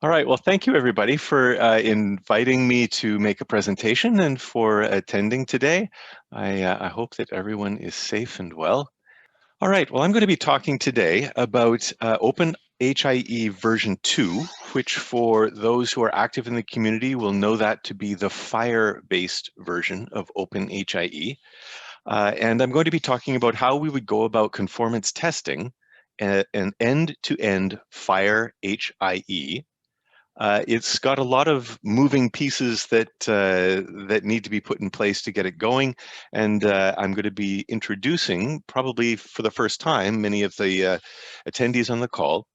All right, well, thank you everybody for inviting me to make a presentation and for attending today. I hope that everyone is safe and well. All right, well, I'm going to be talking today about OpenHIE version 2, which for those who are active in the community will know that to be the FHIR-based version of OpenHIE. And I'm going to be talking about how we would go about conformance testing an end-to-end FHIR HIE. It's got a lot of moving pieces that need to be put in place to get it going, and I'm going to be introducing, probably for the first time, many of the attendees on the call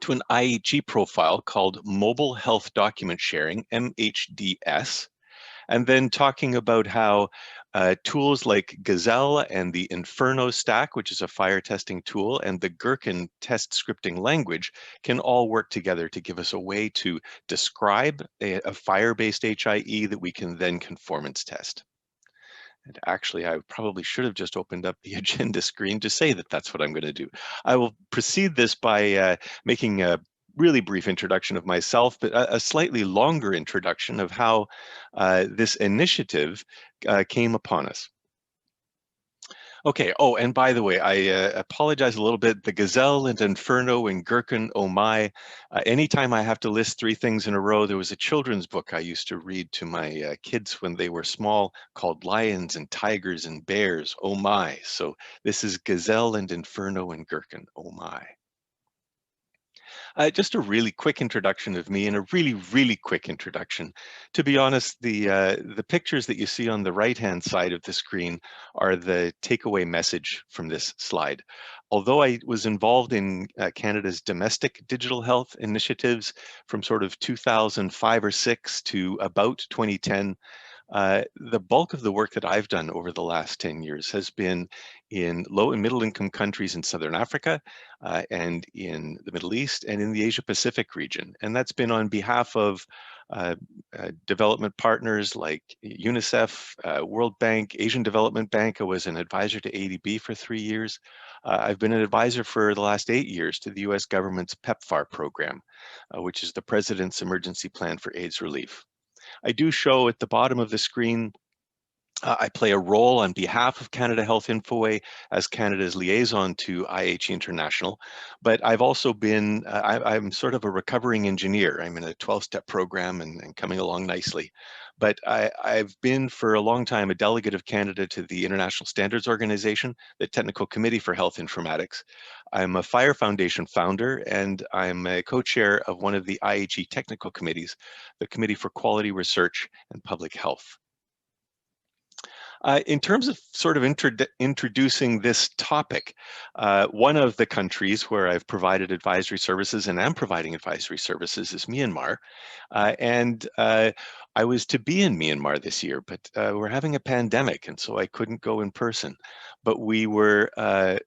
to an IHE profile called Mobile Health Document Sharing, MHDs, and then talking about how tools like Gazelle and the Inferno stack, which is a FHIR testing tool, and the Gherkin test scripting language can all work together to give us a way to describe a FHIR-based HIE that we can then conformance test. And actually, I probably should have just opened up the agenda screen to say that that's what I'm going to do. I will precede this by making a really brief introduction of myself, but a slightly longer introduction of how this initiative came upon us. Okay, oh, and by the way, I apologize a little bit. The Gazelle and Inferno and Gherkin, oh my. Anytime I have to list three things in a row, there was a children's book I used to read to my kids when they were small called Lions and Tigers and Bears, oh my. So this is Gazelle and Inferno and Gherkin, oh my. Just a really quick introduction of me and a really quick introduction. To be honest, the pictures that you see on the right-hand side of the screen are the takeaway message from this slide. Although I was involved in Canada's domestic digital health initiatives from sort of 2005 or 6 to about 2010, the bulk of the work that I've done over the last 10 years has been in low and middle income countries in Southern Africa and in the Middle East and in the Asia Pacific region. And that's been on behalf of development partners like UNICEF, World Bank, Asian Development Bank. I was an advisor to ADB for 3 years. I've been an advisor for the last 8 years to the US government's PEPFAR program, which is the President's Emergency Plan for AIDS Relief. I do show at the bottom of the screen, I play a role on behalf of Canada Health Infoway as Canada's liaison to IHE International, but I've also been, I'm sort of a recovering engineer. I'm in a 12-step program and coming along nicely. But I've been for a long time a delegate of Canada to the International Standards Organization, the Technical Committee for Health Informatics. I'm a FHIR Foundation founder, and I'm a co-chair of one of the IHE technical committees, the Committee for Quality Research and Public Health. In terms of sort of introducing this topic, one of the countries where I've provided advisory services and am providing advisory services is Myanmar. I was to be in Myanmar this year, but we're having a pandemic, and so I couldn't go in person. But we were hello,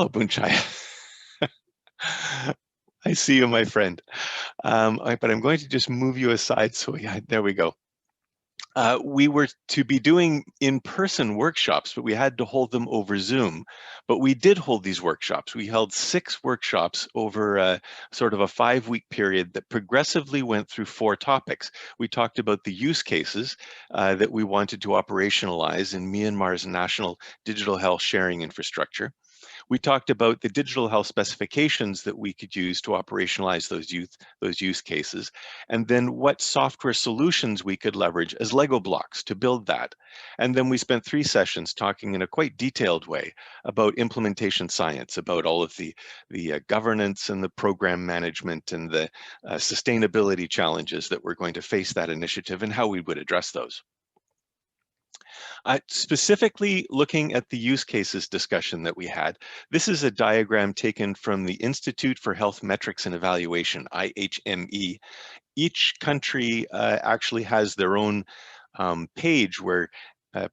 Bunchai. I see you, my friend. But I'm going to just move you aside. So yeah, there we go. We were to be doing in-person workshops, but we had to hold them over Zoom. But we did hold these workshops. We held 6 workshops over sort of a 5-week period that progressively went through 4 topics. We talked about the use cases that we wanted to operationalize in Myanmar's national digital health sharing infrastructure. We talked about the digital health specifications that we could use to operationalize those use cases, and then what software solutions we could leverage as Lego blocks to build that. And then we spent 3 sessions talking in a quite detailed way about implementation science, about all of the governance and the program management and the sustainability challenges that we're going to face that initiative and how we would address those. Specifically looking at the use cases discussion that we had, this is a diagram taken from the Institute for Health Metrics and Evaluation, IHME. Each country actually has their own page where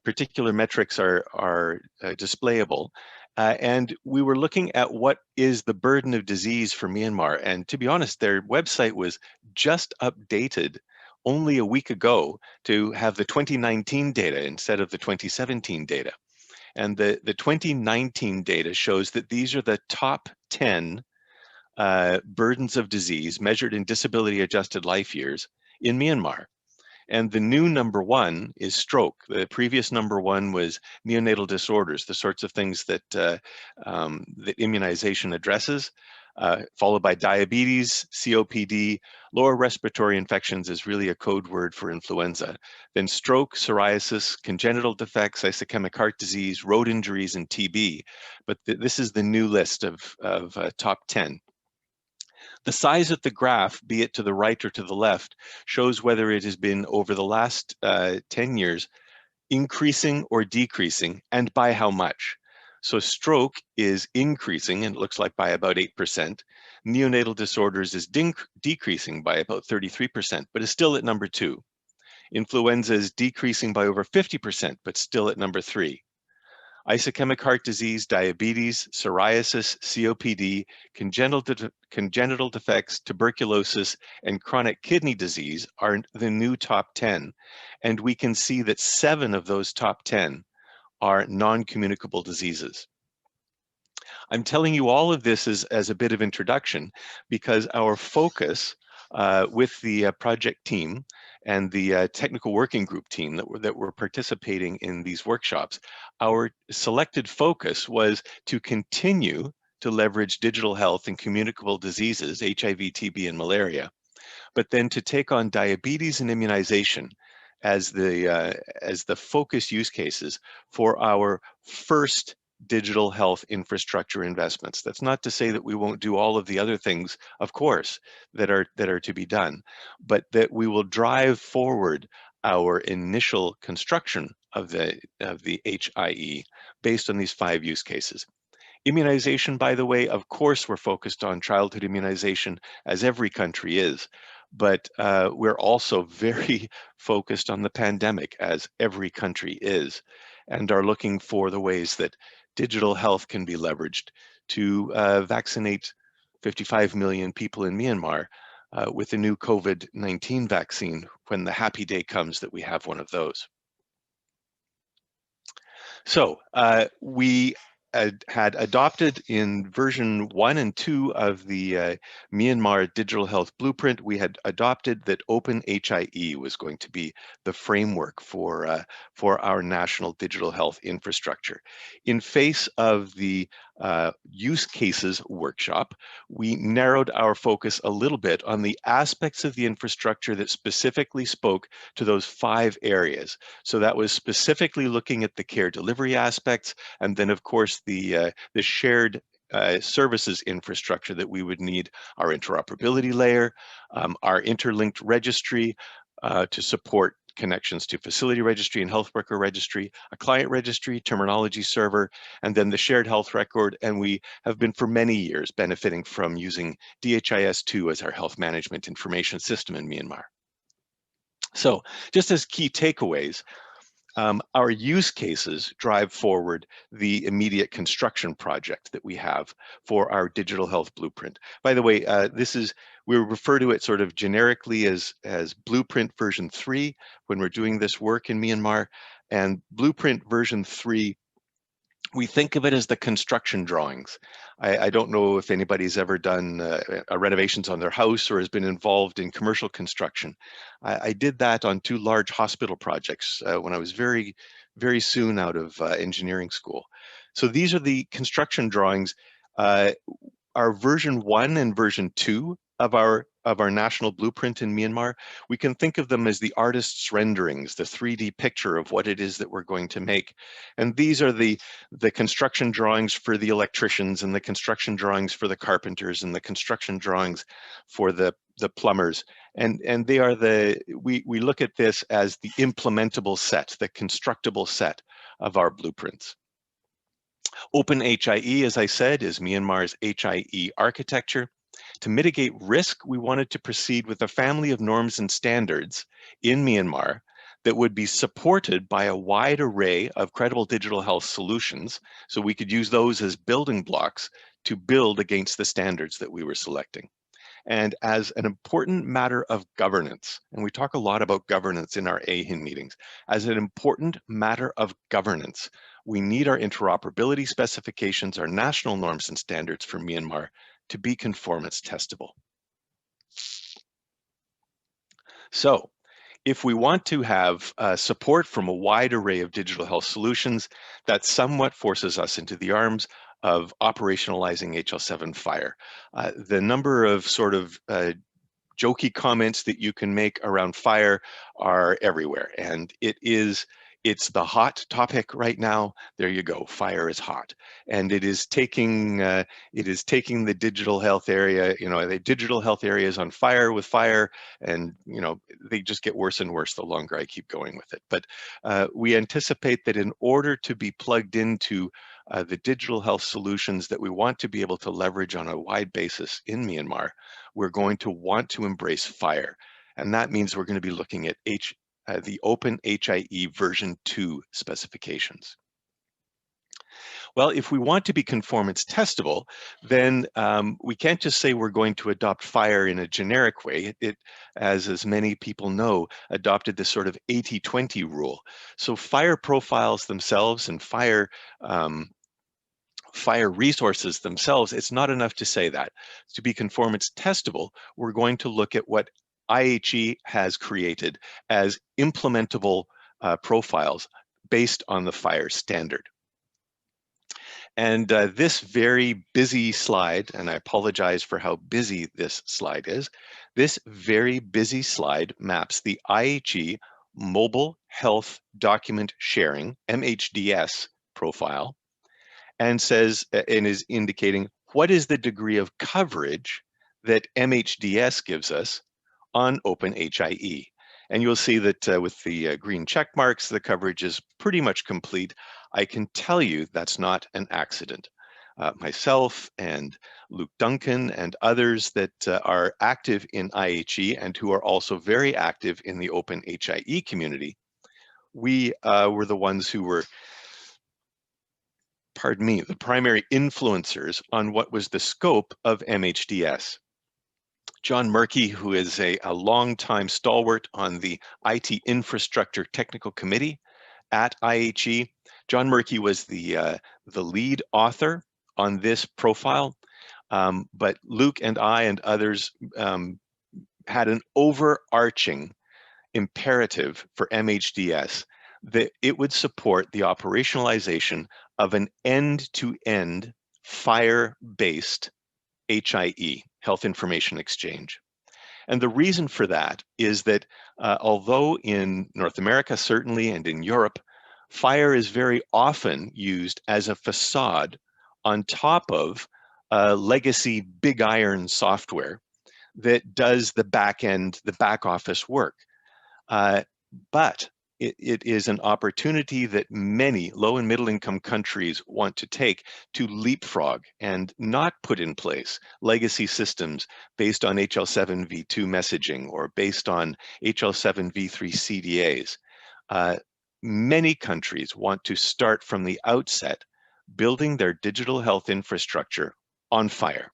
particular metrics are displayable. And we were looking at what is the burden of disease for Myanmar. And to be honest, their website was just updated only a week ago to have the 2019 data instead of the 2017 data. And the 2019 data shows that these are the top 10 burdens of disease measured in disability-adjusted life years in Myanmar. And the new number one is stroke. The previous number one was neonatal disorders, the sorts of things that, that immunization addresses, followed by diabetes, COPD, lower respiratory infections is really a code word for influenza. Then stroke, psoriasis, congenital defects, ischemic heart disease, road injuries, and TB. But this is the new list of top 10. The size of the graph, be it to the right or to the left, shows whether it has been over the last 10 years increasing or decreasing, and by how much. So stroke is increasing, and it looks like by about 8%. Neonatal disorders is decreasing by about 33%, but is still at number 2. Influenza is decreasing by over 50%, but still at number 3. Ischemic heart disease, diabetes, psoriasis, COPD, congenital defects, tuberculosis, and chronic kidney disease are the new top 10. And we can see that 7 of those top 10 are non-communicable diseases. I'm telling you all of this as a bit of introduction because our focus with the project team and the technical working group team that were participating in these workshops, our selected focus was to continue to leverage digital health and communicable diseases, HIV, TB, and malaria, but then to take on diabetes and immunization as the focus use cases for our first digital health infrastructure investments. That's not to say that we won't do all of the other things, of course, that are to be done, but that we will drive forward our initial construction of the HIE based on these 5 use cases. Immunization, by the way, of course, we're focused on childhood immunization, as every country is, but we're also very focused on the pandemic, as every country is, and are looking for the ways that digital health can be leveraged to vaccinate 55 million people in Myanmar with the new COVID-19 vaccine when the happy day comes that we have one of those. So we had adopted in version 1 and 2 of the Myanmar Digital Health Blueprint, we had adopted that OpenHIE was going to be the framework for our national digital health infrastructure. In face of the use cases workshop, we narrowed our focus a little bit on the aspects of the infrastructure that specifically spoke to those 5 areas. So that was specifically looking at the care delivery aspects, and then of course the shared services infrastructure that we would need, our interoperability layer, our interlinked registry to support connections to facility registry and health worker registry, a client registry, terminology server, and then the shared health record. And we have been for many years benefiting from using DHIS2 as our health management information system in Myanmar. So just as key takeaways, our use cases drive forward the immediate construction project that we have for our digital health blueprint. By the way, we refer to it sort of generically as blueprint version 3 when we're doing this work in Myanmar, and blueprint version 3, we think of it as the construction drawings. I don't know if anybody's ever done renovations on their house or has been involved in commercial construction. I did that on 2 large hospital projects when I was very, very soon out of engineering school. So these are the construction drawings. Our version 1 and version 2 of our national blueprint in Myanmar, we can think of them as the artist's renderings, the 3D picture of what it is that we're going to make. And these are the construction drawings for the electricians, and the construction drawings for the carpenters, and the construction drawings for the plumbers. And they are we look at this as the implementable set, the constructible set of our blueprints. OpenHIE, as I said, is Myanmar's HIE architecture. To mitigate risk, we wanted to proceed with a family of norms and standards in Myanmar that would be supported by a wide array of credible digital health solutions, so we could use those as building blocks to build against the standards that we were selecting. And as an important matter of governance, and we talk a lot about governance in our AeHIN meetings, as an important matter of governance, we need our interoperability specifications, our national norms and standards for Myanmar to be conformance testable. So if we want to have support from a wide array of digital health solutions, that somewhat forces us into the arms of operationalizing HL7 FHIR. The number of sort of jokey comments that you can make around FHIR are everywhere, and it's the hot topic right now. There you go, FHIR is hot, and it is taking the digital health area. The digital health area is on fire with FHIR, and they just get worse and worse the longer I keep going with it. But we anticipate that in order to be plugged into the digital health solutions that we want to be able to leverage on a wide basis in Myanmar, we're going to want to embrace FHIR. And that means we're going to be looking at the OpenHIE version 2 specifications. Well, if we want to be conformance testable, then we can't just say we're going to adopt FHIR in a generic way. It, as many people know, adopted this sort of 80-20 rule. So FHIR profiles themselves and FHIR resources themselves, it's not enough to say that. To be conformance testable, we're going to look at what IHE has created as implementable profiles based on the FHIR standard. And this very busy slide, and I apologize for how busy this slide is, this very busy slide maps the IHE Mobile Health Document Sharing, MHDs profile, and says, and is indicating what is the degree of coverage that MHDs gives us on OpenHIE. And you'll see that with the green check marks, the coverage is pretty much complete. I can tell you that's not an accident. Myself and Luke Duncan and others that are active in IHE and who are also very active in the OpenHIE community, we were the ones who were, pardon me, the primary influencers on what was the scope of MHDs. John Murky, who is a longtime stalwart on the IT Infrastructure Technical Committee at IHE. John Murky was the lead author on this profile, but Luke and I and others had an overarching imperative for MHDs that it would support the operationalization of an end-to-end FHIR-based HIE, Health Information Exchange. And the reason for that is that although in North America, certainly, and in Europe, FHIR is very often used as a facade on top of legacy big iron software that does the back end, the back office work. But it is an opportunity that many low and middle income countries want to take to leapfrog and not put in place legacy systems based on HL7 v2 messaging or based on HL7 v3 CDAs. Many countries want to start from the outset building their digital health infrastructure on FHIR.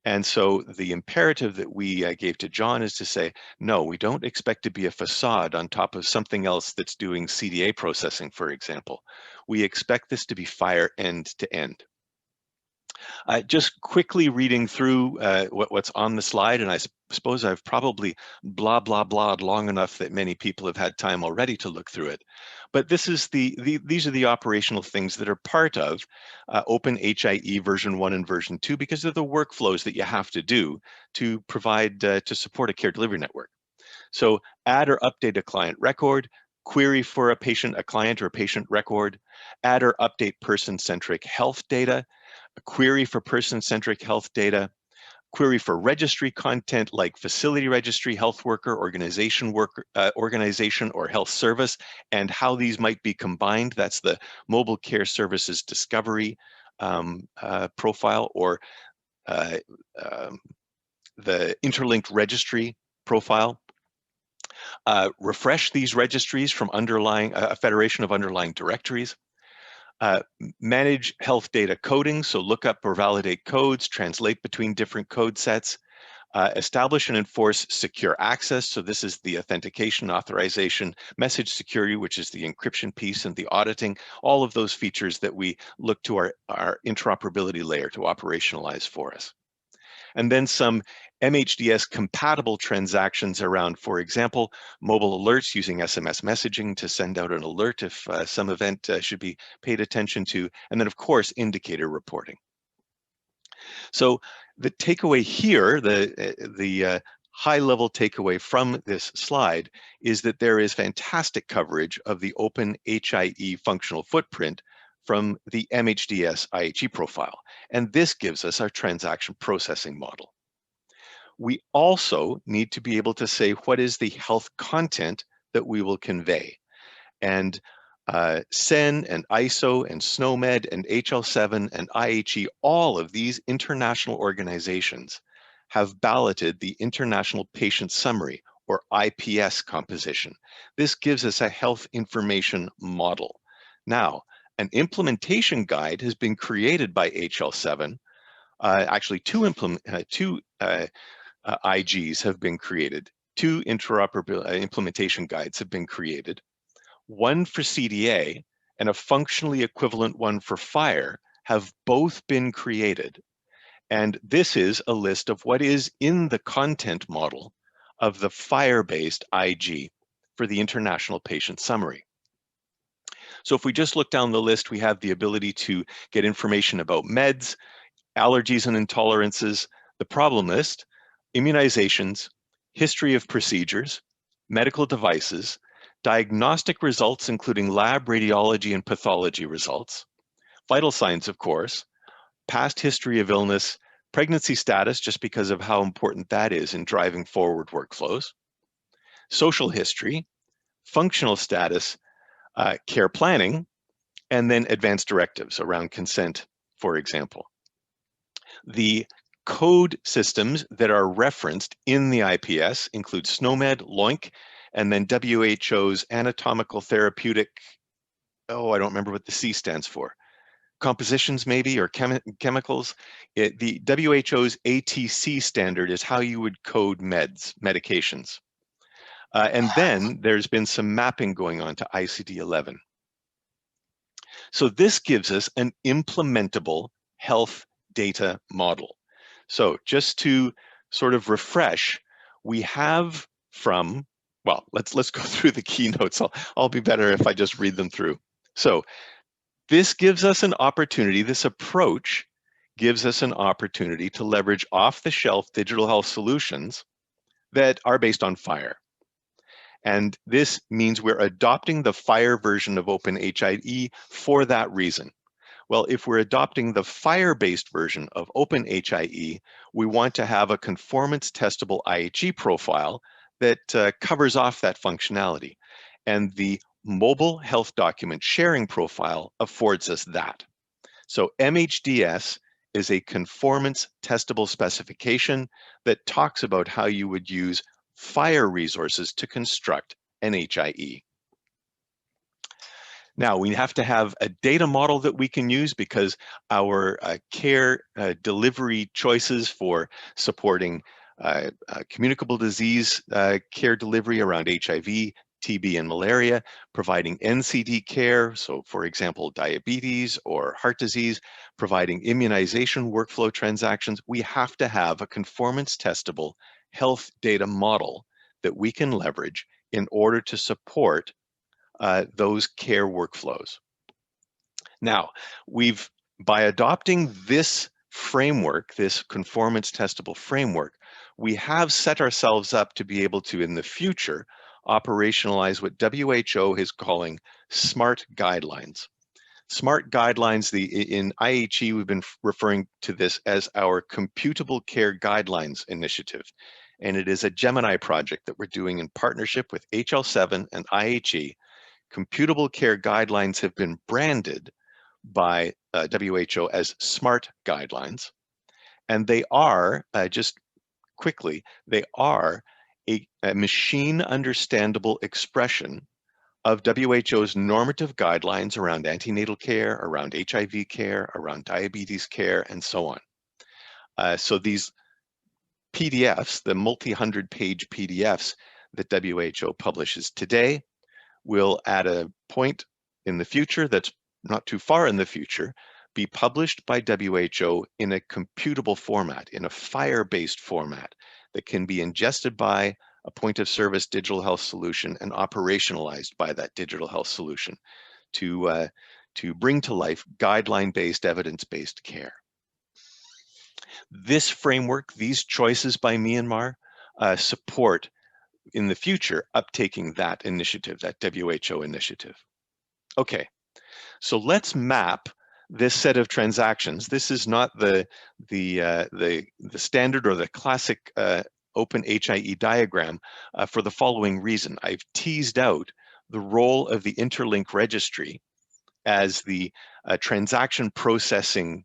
And so the imperative that we gave to John is to say, no, we don't expect to be a facade on top of something else that's doing CDA processing, for example. We expect this to be FHIR end to end. Just quickly reading through what's on the slide, and I suppose I've probably blah, blah, blah long enough that many people have had time already to look through it. But this is these are the operational things that are part of OpenHIE version 1 and version 2 because of the workflows that you have to do to provide, to support a care delivery network. So add or update a client record, query for a client or a patient record, add or update person-centric health data, a query for person-centric health data, query for registry content like facility registry, health worker, organization or health service, and how these might be combined. That's the mobile care services discovery profile, or the interlinked registry profile. Refresh these registries from a federation of underlying directories. Manage health data coding, so look up or validate codes, translate between different code sets, establish and enforce secure access, so this is the authentication, authorization, message security, which is the encryption piece, and the auditing, all of those features that we look to our interoperability layer to operationalize for us. And then some MHDs compatible transactions around, for example, mobile alerts using SMS messaging to send out an alert if some event should be paid attention to, and then of course indicator reporting. So the takeaway here, the high-level takeaway from this slide is that there is fantastic coverage of the OpenHIE functional footprint from the MHDs IHE profile, and this gives us our transaction processing model. We also need to be able to say what is the health content that we will convey. And CEN and ISO and SNOMED and HL7 and IHE, all of these international organizations have balloted the International Patient Summary, or IPS composition. This gives us a health information model. Now, an implementation guide has been created by HL7. Actually, two IGs have been created. Two interoperability implementation guides have been created. One for CDA and a functionally equivalent one for FHIR have both been created. And this is a list of what is in the content model of the FHIR-based IG for the International Patient Summary. So if we just look down the list, we have the ability to get information about meds, allergies and intolerances, the problem list, immunizations, history of procedures, medical devices, diagnostic results, including lab, radiology, and pathology results, vital signs, of course, past history of illness, pregnancy status, just because of how important that is in driving forward workflows, social history, functional status, care planning, and then advanced directives around consent, for example. The code systems that are referenced in the IPS include SNOMED, LOINC, and then WHO's anatomical therapeutic, I don't remember what the C stands for, compositions maybe, or chemicals. The WHO's ATC standard is how you would code medications. And then there's been some mapping going on to ICD-11. So this gives us an implementable health data model. So just to sort of refresh, we have from, well, let's go through the keynotes. I'll be better if I just read them through. So this gives us an opportunity, this approach gives us an opportunity to leverage off-the-shelf digital health solutions that are based on FHIR. And this means we're adopting the FHIR version of OpenHIE for that reason. Well, if we're adopting the FHIR-based version of OpenHIE, we want to have a conformance testable IHE profile that covers off that functionality. And the mobile health document sharing profile affords us that. So MHDs is a conformance testable specification that talks about how you would use FHIR resources to construct an HIE. Now, we have to have a data model that we can use because our care delivery choices for supporting communicable disease care delivery around HIV, TB, and malaria, providing NCD care, so for example, diabetes or heart disease, providing immunization workflow transactions, we have to have a conformance testable health data model that we can leverage in order to support those care workflows. Now, by adopting this framework, this conformance testable framework, we have set ourselves up to be able to, in the future, operationalize what WHO is calling SMART guidelines. SMART guidelines, in IHE, we've been referring to this as our Computable Care Guidelines Initiative. And it is a Gemini project that we're doing in partnership with HL7 and IHE. Computable Care Guidelines have been branded by WHO as SMART guidelines. And they are, just quickly, they are a machine understandable expression of WHO's normative guidelines around antenatal care, around HIV care, around diabetes care, and so on. So these PDFs, the multi-hundred page PDFs that WHO publishes today, will at a point in the future that's not too far in the future be published by WHO in a computable format, in a FHIR-based format that can be ingested by a point of service digital health solution and operationalized by that digital health solution to bring to life guideline-based, evidence-based care. This framework, these choices by Myanmar, support in the future uptaking that initiative, that WHO initiative. Okay, so let's map this set of transactions. This is not the standard or the classic OpenHIE diagram for the following reason. I've teased out the role of the interlink registry as the transaction processing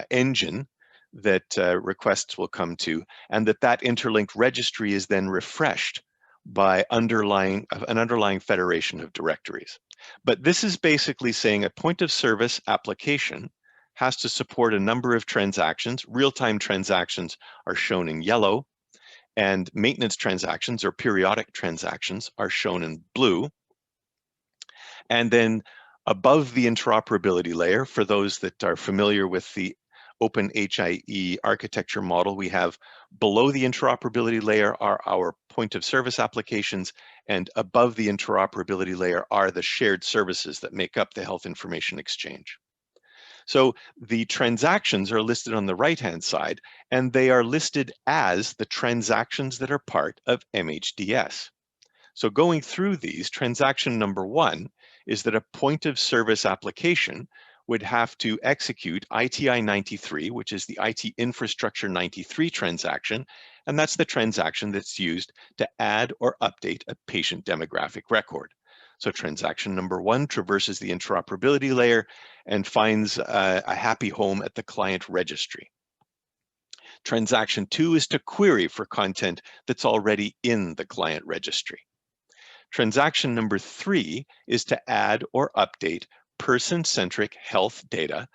engine that requests will come to, and that interlinked registry is then refreshed by an underlying federation of directories. But this is basically saying a point of service application has to support a number of transactions. Real-time transactions are shown in yellow, and maintenance transactions or periodic transactions are shown in blue. And then above the interoperability layer, for those that are familiar with the OpenHIE architecture model, we have below the interoperability layer are our point of service applications, and above the interoperability layer are the shared services that make up the health information exchange. So the transactions are listed on the right-hand side, and they are listed as the transactions that are part of MHDs. So going through these, transaction number 1 is that a point of service application would have to execute ITI 93, which is the IT infrastructure 93 transaction, and that's the transaction that's used to add or update a patient demographic record. So transaction number 1 traverses the interoperability layer and finds a happy home at the client registry. Transaction 2 is to query for content that's already in the client registry. Transaction number 3 is to add or update person-centric health data,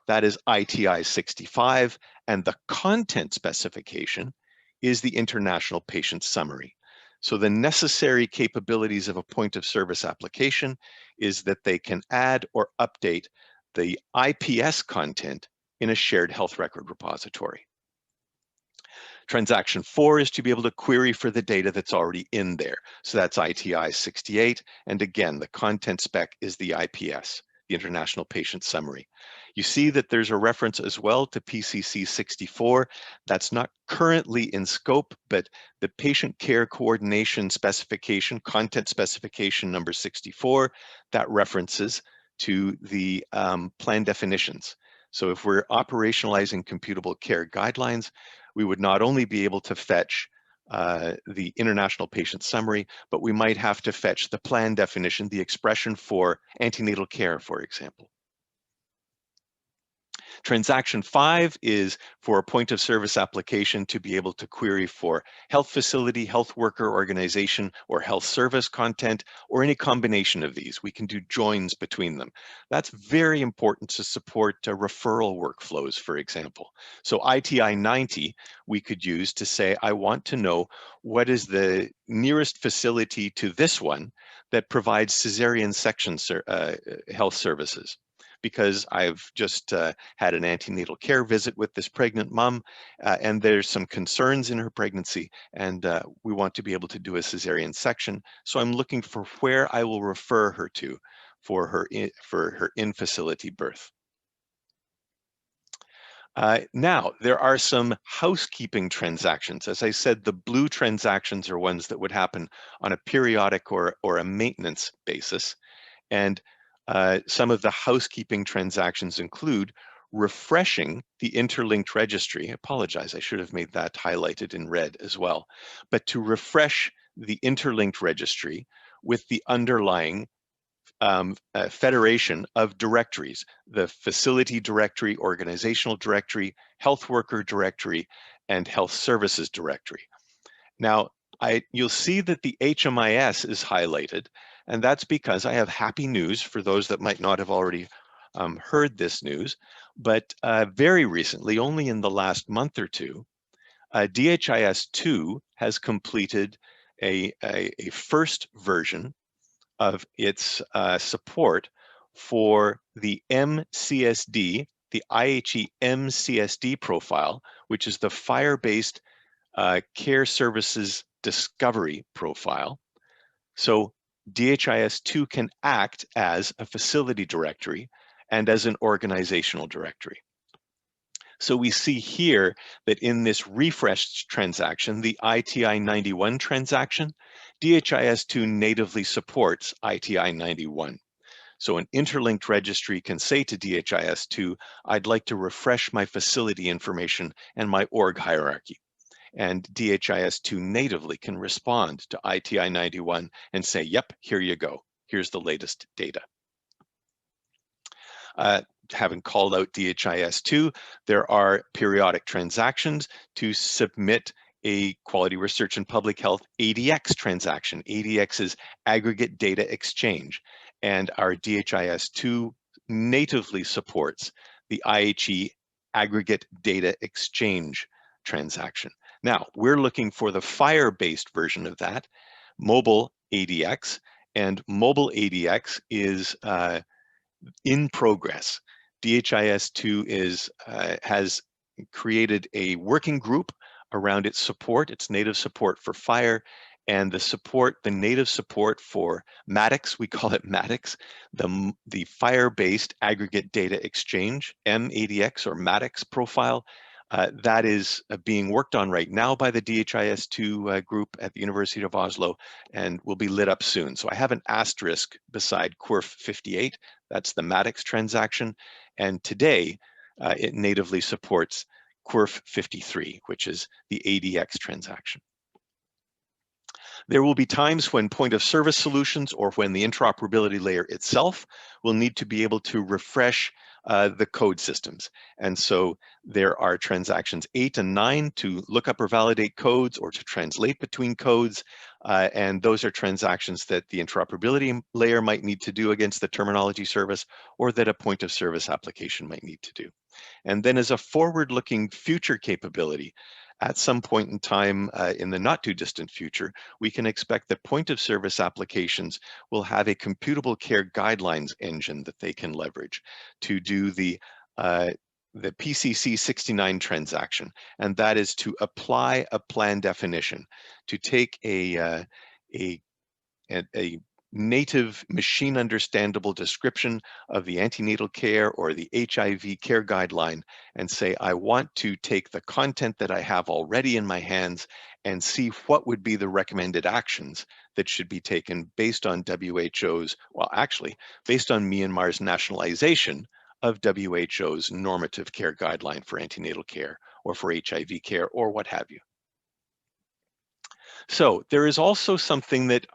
that is ITI 65, and the content specification is the International Patient Summary. So the necessary capabilities of a point of service application is that they can add or update the IPS content in a shared health record repository. Transaction 4 is to be able to query for the data that's already in there. So that's ITI 68. And again, the content spec is the IPS, the International Patient Summary. You see that there's a reference as well to PCC 64. That's not currently in scope, but the patient care coordination specification, content specification number 64, that references to the plan definitions. So if we're operationalizing computable care guidelines, we would not only be able to fetch the International Patient Summary, but we might have to fetch the plan definition, the expression for antenatal care, for example. Transaction 5 is for a point of service application to be able to query for health facility, health worker organization, or health service content, or any combination of these. We can do joins between them. That's very important to support referral workflows, for example. So ITI 90, we could use to say, I want to know what is the nearest facility to this one that provides cesarean section health services. Because I've just had an antenatal care visit with this pregnant mom, and there's some concerns in her pregnancy, and we want to be able to do a cesarean section. So I'm looking for where I will refer her to for her in-facility birth. Now, there are some housekeeping transactions. As I said, the blue transactions are ones that would happen on a periodic or a maintenance basis. And some of the housekeeping transactions include refreshing the interlinked registry. I apologize, I should have made that highlighted in red as well. But to refresh the interlinked registry with the underlying federation of directories, the facility directory, organizational directory, health worker directory, and health services directory. Now, you'll see that the HMIS is highlighted, and that's because I have happy news for those that might not have already heard this news, but very recently, only in the last month or two, DHIS2 has completed a first version of its support for the MCSD the IHE MCSD profile, which is the FHIR-based Care Services Discovery profile. So DHIS2 can act as a facility directory and as an organizational directory. So we see here that in this refreshed transaction, the ITI 91 transaction, DHIS2 natively supports ITI 91. So an interlinked registry can say to DHIS2, I'd like to refresh my facility information and my org hierarchy. And DHIS2 natively can respond to ITI 91 and say, yep, here you go. Here's the latest data. Having called out DHIS2, there are periodic transactions to submit a quality research and public health ADX transaction. ADX is aggregate data exchange, and our DHIS2 natively supports the IHE aggregate data exchange transaction. Now, we're looking for the FHIR-based version of that, mobile ADX, and mobile ADX is in progress. DHIS2 has created a working group around its support, its native support for FHIR, and the native support for MADEX, we call it MADEX, the FHIR-based aggregate data exchange, MADX or MADEX profile. That is being worked on right now by the DHIS2 group at the University of Oslo and will be lit up soon. So I have an asterisk beside QUIRF 58, that's the MADEX transaction. And today it natively supports QUIRF 53, which is the ADX transaction. There will be times when point of service solutions or when the interoperability layer itself will need to be able to refresh the code systems. And so there are transactions 8 and 9 to look up or validate codes or to translate between codes. And those are transactions that the interoperability layer might need to do against the terminology service or that a point of service application might need to do. And then as a forward-looking future capability, at some point in time in the not too distant future, we can expect that point of service applications will have a computable care guidelines engine that they can leverage to do the PCC 69 transaction. And that is to apply a plan definition, to take a native machine understandable description of the antenatal care or the HIV care guideline and say, I want to take the content that I have already in my hands and see what would be the recommended actions that should be taken based on WHO's, well, actually, based on Myanmar's nationalization of WHO's normative care guideline for antenatal care or for HIV care or what have you. So there is also something that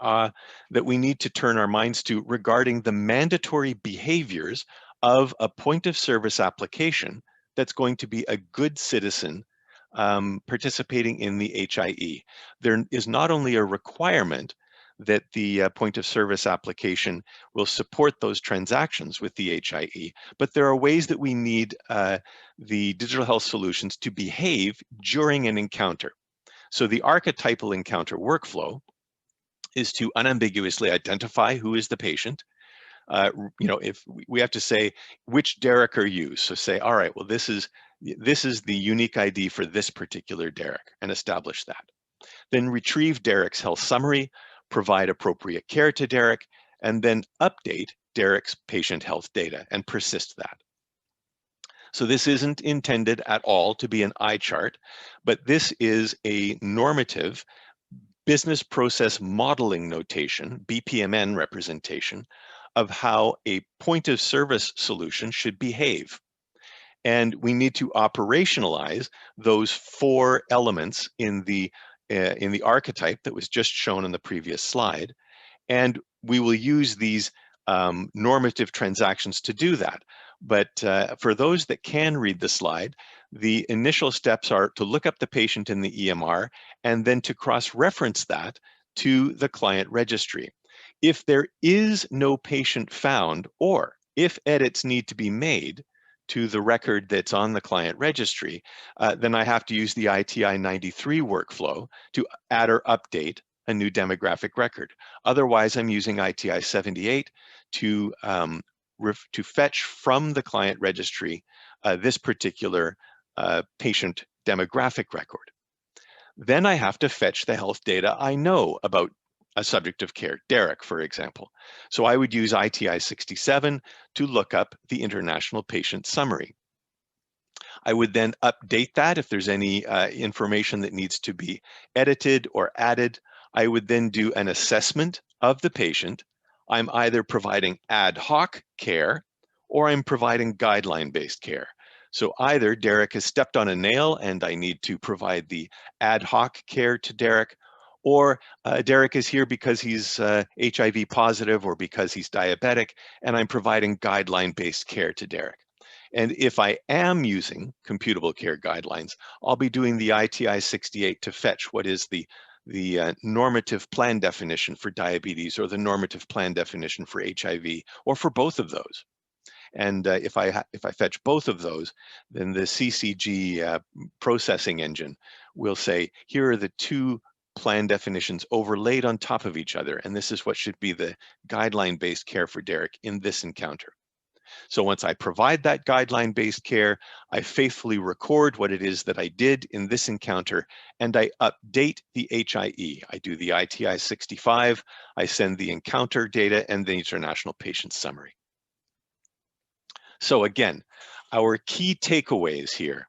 we need to turn our minds to regarding the mandatory behaviors of a point of service application that's going to be a good citizen participating in the HIE. There is not only a requirement that the point of service application will support those transactions with the HIE, but there are ways that we need the digital health solutions to behave during an encounter. So the archetypal encounter workflow is to unambiguously identify who is the patient. If we have to say, which Derek are you? So say, all right, well, this is the unique ID for this particular Derek, and establish that. Then retrieve Derek's health summary, provide appropriate care to Derek, and then update Derek's patient health data and persist that. So this isn't intended at all to be an eye chart, but this is a normative business process modeling notation, BPMN representation, of how a point of service solution should behave. And we need to operationalize those 4 elements in the archetype that was just shown in the previous slide. And we will use these normative transactions to do that. But for those that can read the slide, the initial steps are to look up the patient in the EMR and then to cross-reference that to the client registry. If there is no patient found, or if edits need to be made to the record that's on the client registry, then I have to use the ITI 93 workflow to add or update a new demographic record. Otherwise, I'm using ITI 78 to fetch from the client registry this particular patient demographic record. Then I have to fetch the health data I know about a subject of care, Derek, for example. So I would use ITI 67 to look up the International Patient Summary. I would then update that if there's any information that needs to be edited or added. I would then do an assessment of the patient. I'm either providing ad hoc care or I'm providing guideline-based care. So either Derek has stepped on a nail and I need to provide the ad hoc care to Derek, or Derek is here because he's HIV positive or because he's diabetic, and I'm providing guideline-based care to Derek. And if I am using computable care guidelines, I'll be doing the ITI 68 to fetch what is the normative plan definition for diabetes or the normative plan definition for HIV, or for both of those. And if I fetch both of those, then the CCG processing engine will say, here are the two plan definitions overlaid on top of each other, and this is what should be the guideline-based care for Derek in this encounter. So once I provide that guideline-based care, I faithfully record what it is that I did in this encounter, and I update the HIE. I do the ITI 65, I send the encounter data and the International Patient Summary. So again, our key takeaways here.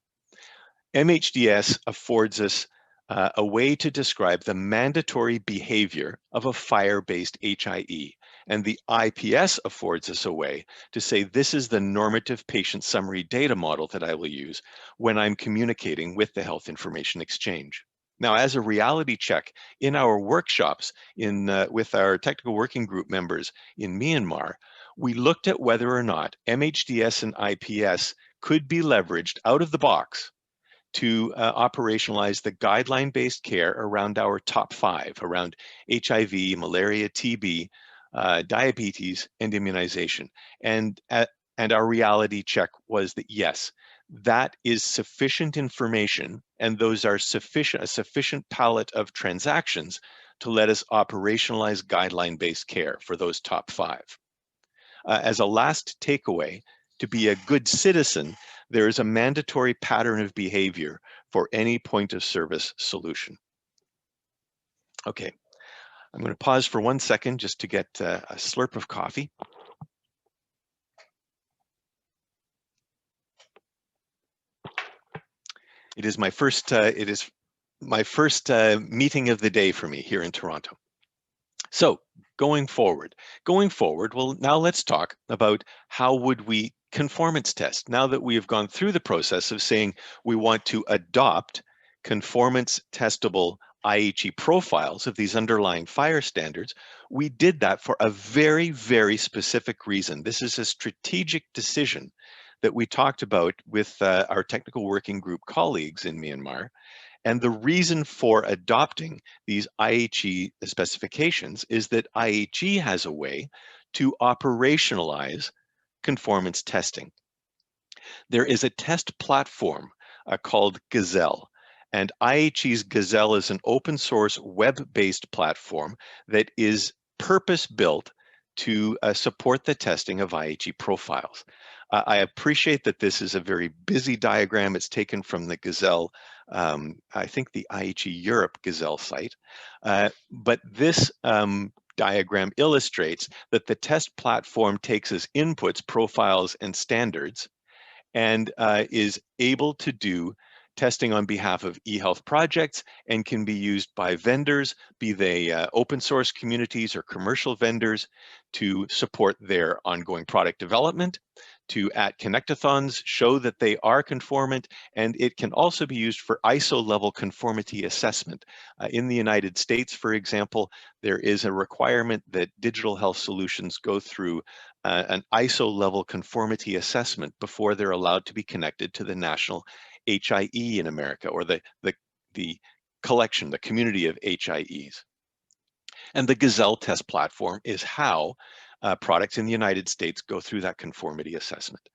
MHDs affords us a way to describe the mandatory behavior of a FHIR-based HIE, and the IPS affords us a way to say this is the normative patient summary data model that I will use when I'm communicating with the Health Information Exchange. Now, as a reality check in our workshops with our technical working group members in Myanmar, we looked at whether or not MHDs and IPS could be leveraged out of the box to operationalize the guideline-based care around our top 5, around HIV, malaria, TB, diabetes, and immunization. And our reality check was that yes, that is sufficient information, and those are a sufficient palette of transactions to let us operationalize guideline-based care for those top 5. As a last takeaway, to be a good citizen, there is a mandatory pattern of behavior for any point of service solution. Okay, I'm going to pause for 1 second just to get a slurp of coffee. It is my first meeting of the day for me here in Toronto. So going forward, well, now let's talk about how would we conformance test. Now that we have gone through the process of saying we want to adopt conformance testable IHE profiles of these underlying FHIR standards, we did that for a very, very specific reason. This is a strategic decision that we talked about with our technical working group colleagues in Myanmar. And the reason for adopting these IHE specifications is that IHE has a way to operationalize conformance testing. There is a test platform called Gazelle, and IHE's Gazelle is an open source web-based platform that is purpose-built to support the testing of IHE profiles. I appreciate that this is a very busy diagram. It's taken from the Gazelle, I think the IHE Europe Gazelle site, but this diagram illustrates that the test platform takes as inputs profiles and standards and is able to do testing on behalf of eHealth projects and can be used by vendors, be they open source communities or commercial vendors, to support their ongoing product development, to at connectathons show that they are conformant, and it can also be used for ISO level conformity assessment. In the United States, for example, there is a requirement that digital health solutions go through an ISO level conformity assessment before they're allowed to be connected to the national HIE in America, or the collection, the community of HIEs. And the Gazelle test platform is how products in the United States go through that conformity assessment.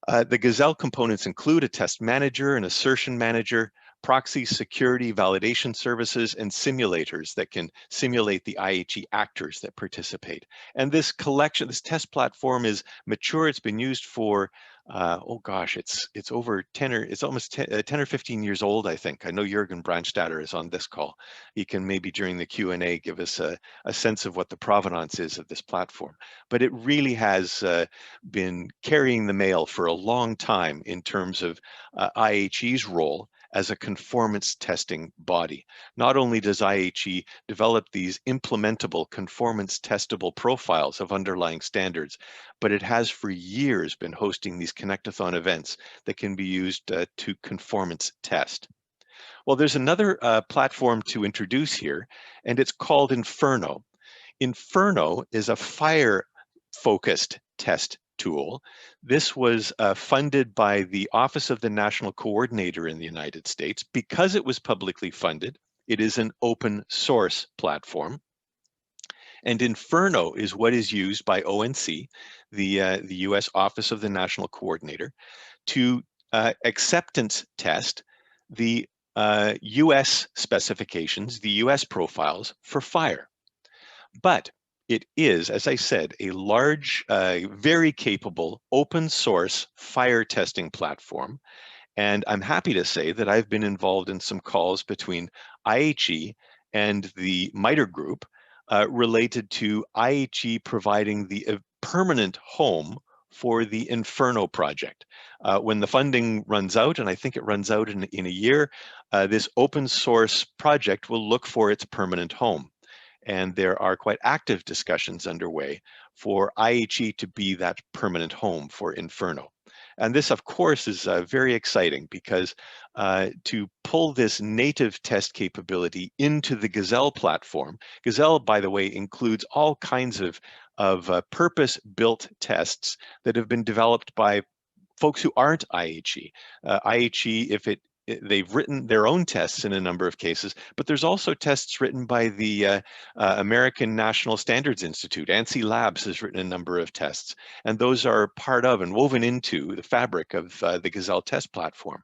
The Gazelle components include a test manager, an assertion manager, proxy security validation services, and simulators that can simulate the IHE actors that participate. And this collection, this test platform is mature. It's been used for, oh gosh, it's over 10 or it's almost 10 or 15 years old, I think. I know Jürgen Brandstatter is on this call. He can maybe during the Q&A give us a sense of what the provenance is of this platform. But it really has been carrying the mail for a long time in terms of IHE's role as a conformance testing body. Not only does IHE develop these implementable conformance testable profiles of underlying standards, but it has for years been hosting these Connectathon events that can be used to conformance test. Well, there's another platform to introduce here, and it's called Inferno. Inferno is a FHIR-focused test tool. This was funded by the Office of the National Coordinator in the United States. Because it was publicly funded, it is an open source platform. And Inferno is what is used by ONC, the US Office of the National Coordinator, to acceptance test the US specifications, the US profiles for FHIR. But it is, as I said, a large, very capable open source FHIR testing platform. And I'm happy to say that I've been involved in some calls between IHE and the MITRE group related to IHE providing the permanent home for the Inferno project. When the funding runs out, and I think it runs out in a year, this open source project will look for its permanent home. And there are quite active discussions underway for IHE to be that permanent home for Inferno. And this, of course, is very exciting because to pull this native test capability into the Gazelle platform, Gazelle, by the way, includes all kinds of purpose-built tests that have been developed by folks who aren't IHE. IHE, they've written their own tests in a number of cases, but there's also tests written by the American National Standards Institute. ANSI Labs has written a number of tests, and those are part of and woven into the fabric of the Gazelle test platform.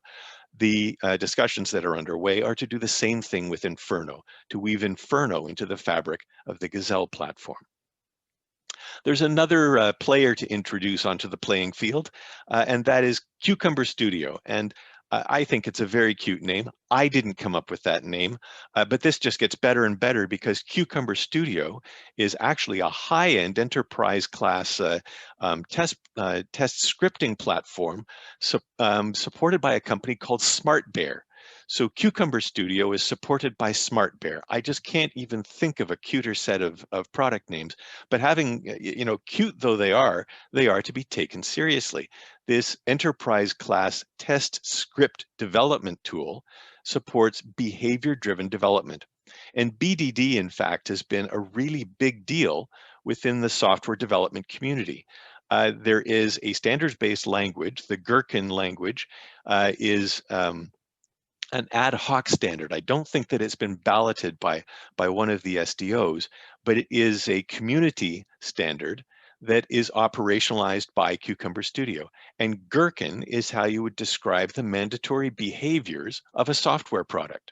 The discussions that are underway are to do the same thing with Inferno, to weave Inferno into the fabric of the Gazelle platform. There's another player to introduce onto the playing field, and that is Cucumber Studio. And I think it's a very cute name. I didn't come up with that name, but this just gets better and better because Cucumber Studio is actually a high-end enterprise class test scripting platform supported by a company called SmartBear. So Cucumber Studio is supported by SmartBear. I just can't even think of a cuter set of product names, but having, cute though they are to be taken seriously. This enterprise class test script development tool supports behavior-driven development. And BDD, in fact, has been a really big deal within the software development community. There is a standards-based language. The Gherkin language is an ad hoc standard. I don't think that it's been balloted by one of the SDOs, but it is a community standard that is operationalized by Cucumber Studio. And Gherkin is how you would describe the mandatory behaviors of a software product.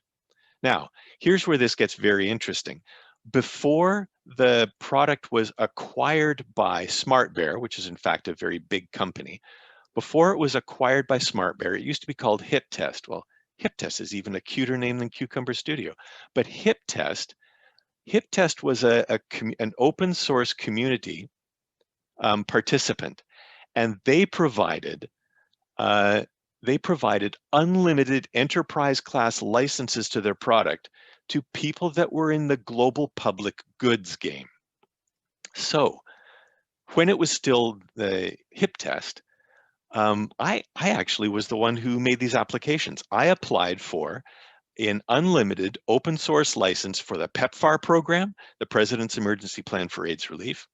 Now, here's where this gets very interesting. Before the product was acquired by SmartBear, which is in fact a very big company, before it was acquired by SmartBear, it used to be called HipTest. Well, HipTest is even a cuter name than Cucumber Studio. But HipTest was an open source community participant, and they provided unlimited enterprise class licenses to their product to people that were in the global public goods game. So when it was still the HipTest, I actually was the one who made these applications. I applied for an unlimited open source license for the PEPFAR program, the President's Emergency Plan for AIDS Relief,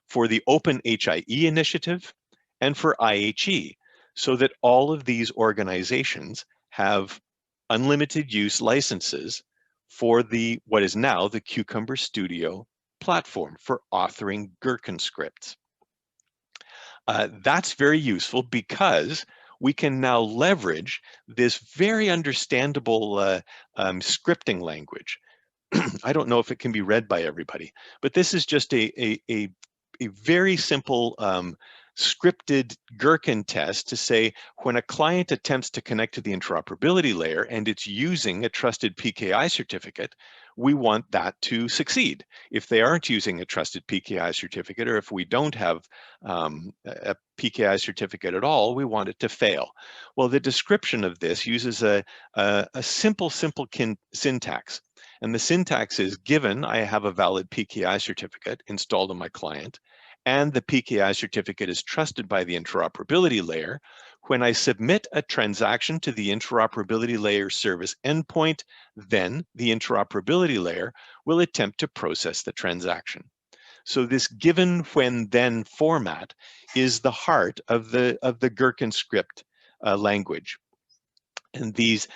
for the OpenHIE initiative, and for IHE, so that all of these organizations have unlimited use licenses for what is now the Cucumber Studio platform for authoring gherkinscripts. That's very useful because we can now leverage this very understandable scripting language. I don't know if it can be read by everybody, but this is just a very simple scripted gherkin test to say when a client attempts to connect to the interoperability layer and it's using a trusted PKI certificate, we want that to succeed. If they aren't using a trusted PKI certificate, or if we don't have a PKI certificate at all, we want it to fail. Well, the description of this uses a simple syntax. And the syntax is, given I have a valid PKI certificate installed on my client, and the PKI certificate is trusted by the interoperability layer, when I submit a transaction to the interoperability layer service endpoint, then the interoperability layer will attempt to process the transaction. So this given, when, then format is the heart of the gherkinscript language. And these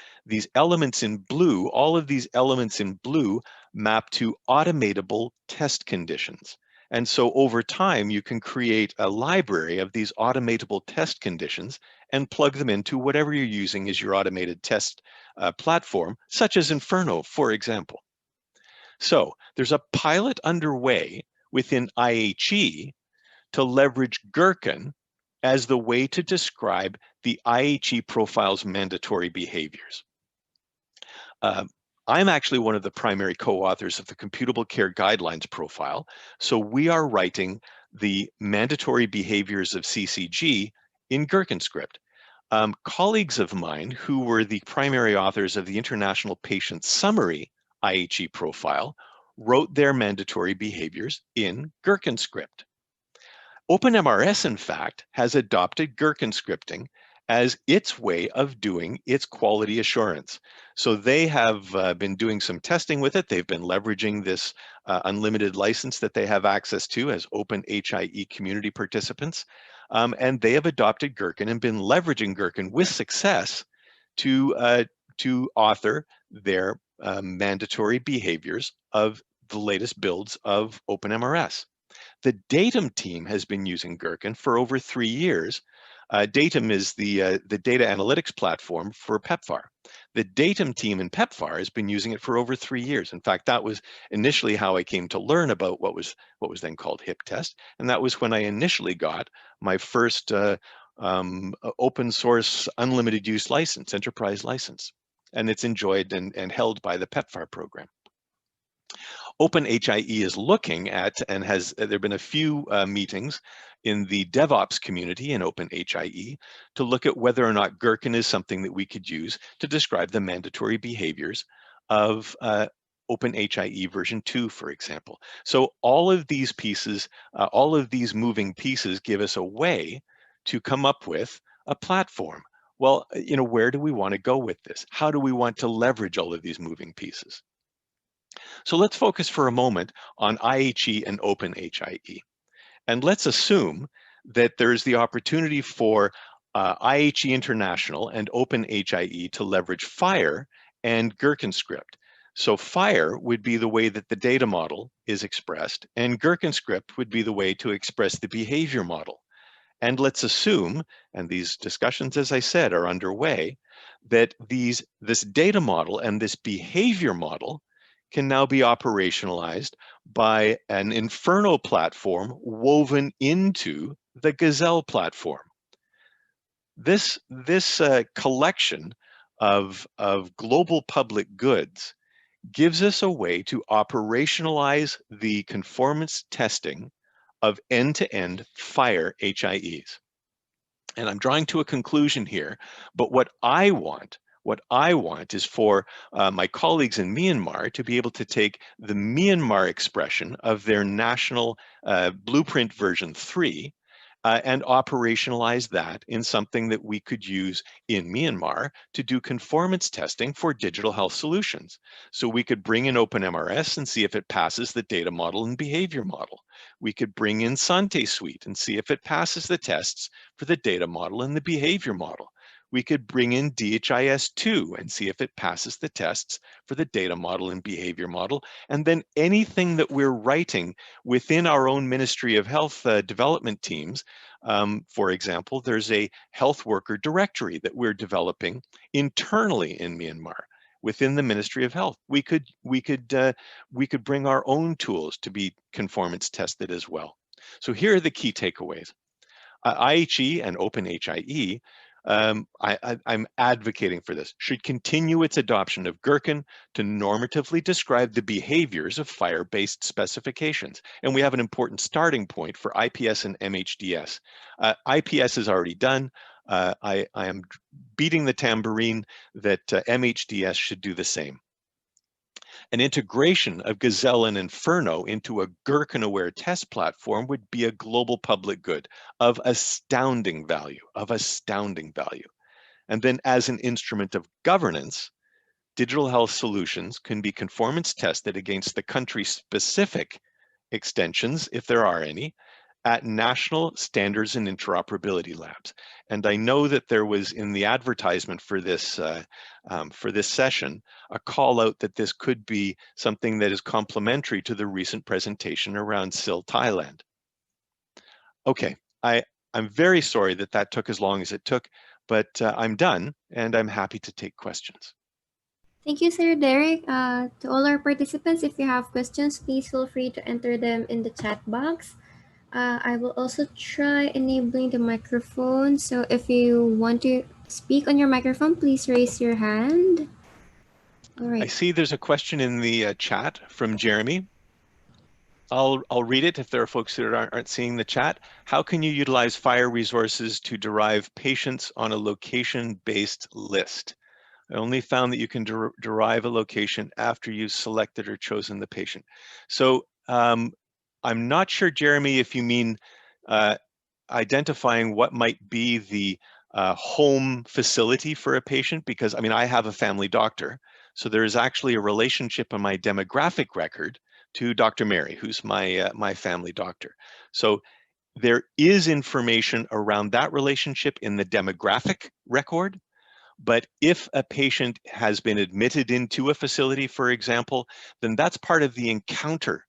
elements in blue, all of these elements in blue map to automatable test conditions. And so over time, you can create a library of these automatable test conditions and plug them into whatever you're using as your automated test platform, such as Inferno, for example. So there's a pilot underway within IHE to leverage Gherkin as the way to describe the IHE profile's mandatory behaviors. I'm actually one of the primary co-authors of the Computable Care Guidelines profile, so we are writing the mandatory behaviors of CCG in gherkinscript. Colleagues of mine who were the primary authors of the International Patient Summary IHE profile wrote their mandatory behaviors in gherkinscript. OpenMRS, in fact, has adopted gherkin scripting as its way of doing its quality assurance. So they have been doing some testing with it. They've been leveraging this unlimited license that they have access to as OpenHIE community participants. And they have adopted Gherkin and been leveraging Gherkin with success to author their mandatory behaviors of the latest builds of OpenMRS. The Datum team has been using Gherkin for over 3 years. Datum is the data analytics platform for PEPFAR. The Datum team in PEPFAR has been using it for over 3 years. In fact, that was initially how I came to learn about what was then called HIP test, and that was when I initially got my first open source unlimited use license, enterprise license, and it's enjoyed and held by the PEPFAR program. OpenHIE is looking at, and there have been a few meetings in the DevOps community in OpenHIE to look at whether or not Gherkin is something that we could use to describe the mandatory behaviors of OpenHIE version 2, for example. So all of these pieces, all of these moving pieces give us a way to come up with a platform. Well, where do we want to go with this? How do we want to leverage all of these moving pieces? So let's focus for a moment on IHE and OpenHIE. And let's assume that there's the opportunity for IHE International and OpenHIE to leverage FHIR and gherkinscript. So FHIR would be the way that the data model is expressed, and gherkinscript would be the way to express the behavior model. And let's assume, and these discussions, as I said, are underway, that this data model and this behavior model can now be operationalized by an Inferno platform woven into the Gazelle platform. This collection of global public goods gives us a way to operationalize the conformance testing of end-to-end FHIR HIEs. And I'm drawing to a conclusion here, but what I want is for my colleagues in Myanmar to be able to take the Myanmar expression of their national blueprint version 3 and operationalize that in something that we could use in Myanmar to do conformance testing for digital health solutions. So we could bring in OpenMRS and see if it passes the data model and behavior model. We could bring in Sante Suite and see if it passes the tests for the data model and the behavior model. We could bring in DHIS2 and see if it passes the tests for the data model and behavior model. And then anything that we're writing within our own Ministry of Health development teams For example, there's a health worker directory that we're developing internally in Myanmar within the Ministry of Health. We could bring our own tools to be conformance tested as well. So here are the key takeaways. IHE and OpenHIE, I'm advocating for this, should continue its adoption of Gherkin to normatively describe the behaviors of FHIR-based specifications. And we have an important starting point for IPS and MHDs. IPS is already done. I am beating the tambourine that MHDs should do the same. An integration of Gazelle and Inferno into a Gherkin-aware test platform would be a global public good of astounding value, And then as an instrument of governance, digital health solutions can be conformance tested against the country-specific extensions, if there are any, at national standards and interoperability labs. And I know that there was in the advertisement for this session, a call out that this could be something that is complementary to the recent presentation around SIL Thailand. Okay, I'm very sorry that that took as long as it took, but I'm done and I'm happy to take questions. Thank you, Sir Derek. To all our participants, if you have questions, please feel free to enter them in the chat box. I will also try enabling the microphone. So if you want to speak on your microphone, please raise your hand. All right. I see there's a question in the chat from Jeremy. I'll read it if there are folks that aren't seeing the chat. How can you utilize FHIR resources to derive patients on a location-based list? I only found that you can derive a location after you've selected or chosen the patient. So I'm not sure, Jeremy, if you mean identifying what might be the home facility for a patient, because I mean, I have a family doctor. So there is actually a relationship in my demographic record to Dr. Mary, who's my family doctor. So there is information around that relationship in the demographic record. But if a patient has been admitted into a facility, for example, then that's part of the encounter.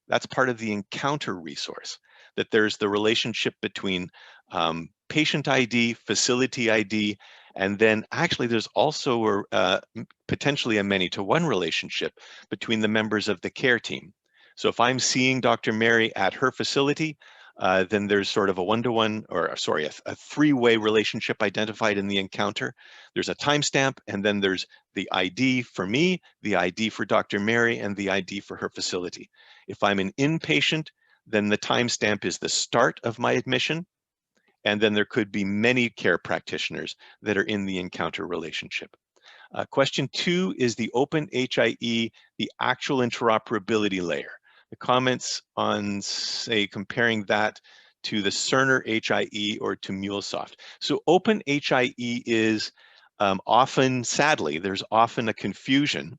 That's part of the encounter resource, that there's the relationship between patient ID, facility ID, and then actually there's also potentially a many-to-one relationship between the members of the care team. So if I'm seeing Dr. Mary at her facility, then there's sort of a one-to-one, or sorry, a three-way relationship identified in the encounter. There's a timestamp, and then there's the ID for me, the ID for Dr. Mary, and the ID for her facility. If I'm an inpatient, then the timestamp is the start of my admission, and then there could be many care practitioners that are in the encounter relationship. Question 2 is the OpenHIE, the actual interoperability layer. The comments on, say, comparing that to the Cerner HIE or to MuleSoft. So OpenHIE is often, sadly, there's often a confusion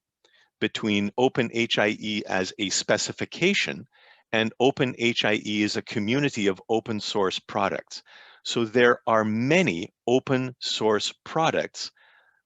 between OpenHIE as a specification and OpenHIE as a community of open source products. So there are many open source products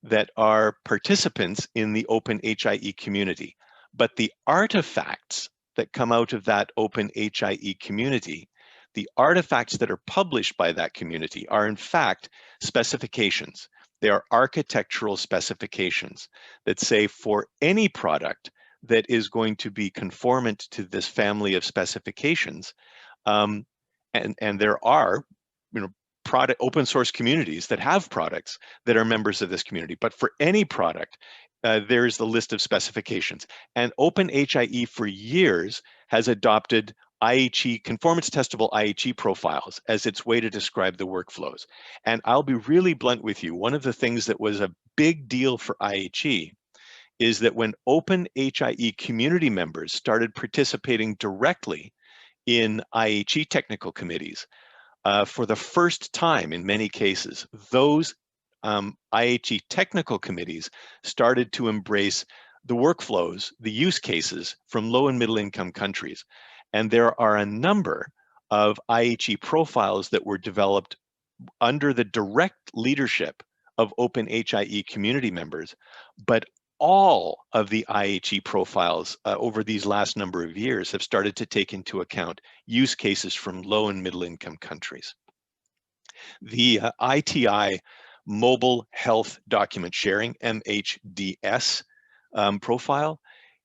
that are participants in the OpenHIE community, but the artifacts that come out of that OpenHIE community, the artifacts that are published by that community are in fact specifications. They are architectural specifications that say for any product that is going to be conformant to this family of specifications, and there are, open source communities that have products that are members of this community. But for any product, there's the list of specifications. And OpenHIE for years has adopted IHE, conformance testable IHE profiles as its way to describe the workflows. And I'll be really blunt with you. One of the things that was a big deal for IHE is that when OpenHIE community members started participating directly in IHE technical committees, for the first time in many cases, those IHE technical committees started to embrace the workflows, the use cases from low and middle income countries. And there are a number of IHE profiles that were developed under the direct leadership of OpenHIE community members, but all of the IHE profiles over these last number of years have started to take into account use cases from low and middle income countries. The ITI Mobile Health Document Sharing, MHDs profile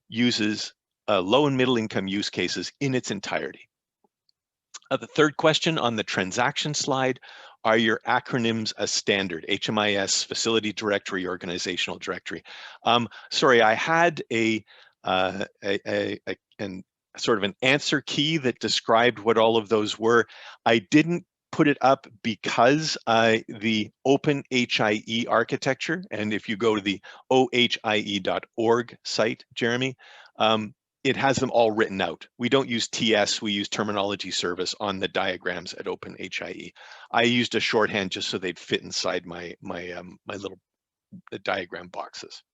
uses low and middle income use cases in its entirety. The third question on the transaction slide, are your acronyms a standard? HMIS, Facility Directory, Organizational Directory. Sorry, I had a sort of an answer key that described what all of those were. I didn't put it up because the OpenHIE architecture, and if you go to the ohie.org site, Jeremy, it has them all written out. We don't use TS, we use terminology service on the diagrams at OpenHIE. I used a shorthand just so they'd fit inside my little diagram boxes.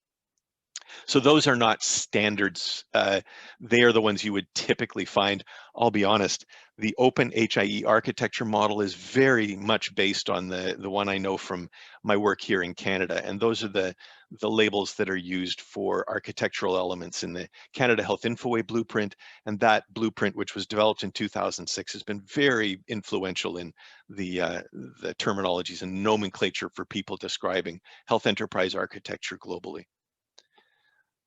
So those are not standards. They are the ones you would typically find. I'll be honest, the OpenHIE architecture model is very much based on the one I know from my work here in Canada. And those are the labels that are used for architectural elements in the Canada Health Infoway blueprint. And that blueprint, which was developed in 2006, has been very influential in the terminologies and nomenclature for people describing health enterprise architecture globally.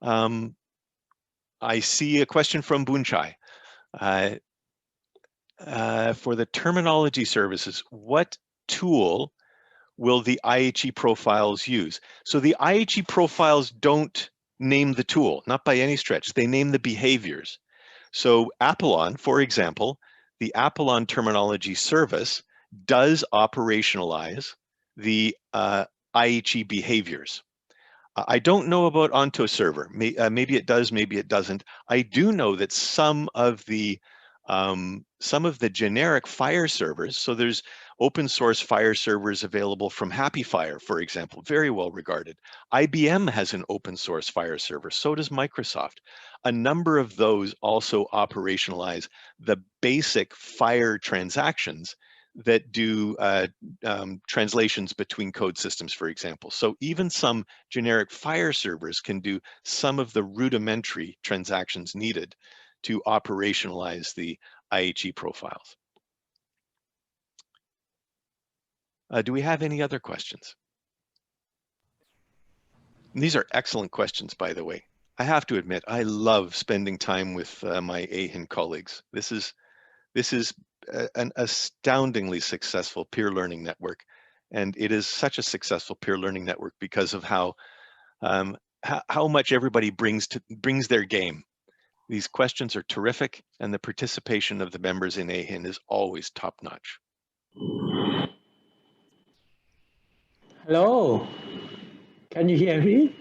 I see a question from Bunchai. For the terminology services, what tool will the IHE profiles use? So the IHE profiles don't name the tool, not by any stretch. They name the behaviors. So Apollon, for example, the Apollon terminology service does operationalize the IHE behaviors. I don't know about Onto Server. Maybe it does, maybe it doesn't. I do know that some of the generic FHIR servers, so there's open source FHIR servers available from FHIR, for example, very well regarded. IBM has an open source FHIR server, so does Microsoft. A number of those also operationalize the basic FHIR transactions that do translations between code systems, for example. So even some generic FHIR servers can do some of the rudimentary transactions needed to operationalize the IHE profiles. Do we have any other questions? And these are excellent questions, by the way. I have to admit, I love spending time with my AeHIN colleagues. This is an astoundingly successful peer learning network, and it is such a successful peer learning network because of how much everybody brings their game. These questions are terrific, and the participation of the members in AeHIN is always top-notch. Hello, can you hear me?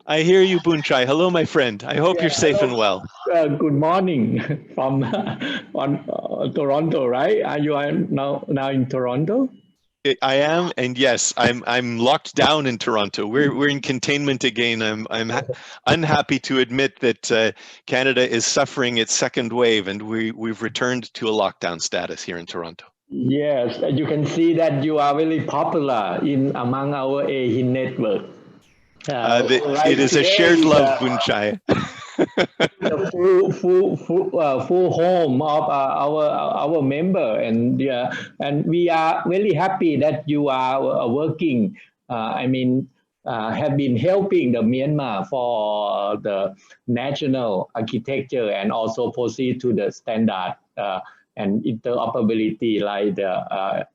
I hear you, Bunchai. Hello, my friend. I hope you're safe and well. Good morning from Toronto, right? You are now in Toronto? I am, and yes, I'm locked down in Toronto. We're in containment again. I'm unhappy to admit that Canada is suffering its second wave, and we've returned to a lockdown status here in Toronto. Yes, you can see that you are very popular among our AeHIN network. It is a shared love, Bunchai. The full home of our member, and we are very happy that you are working. Have been helping the Myanmar for the national architecture and also proceed to the standard and interoperability like the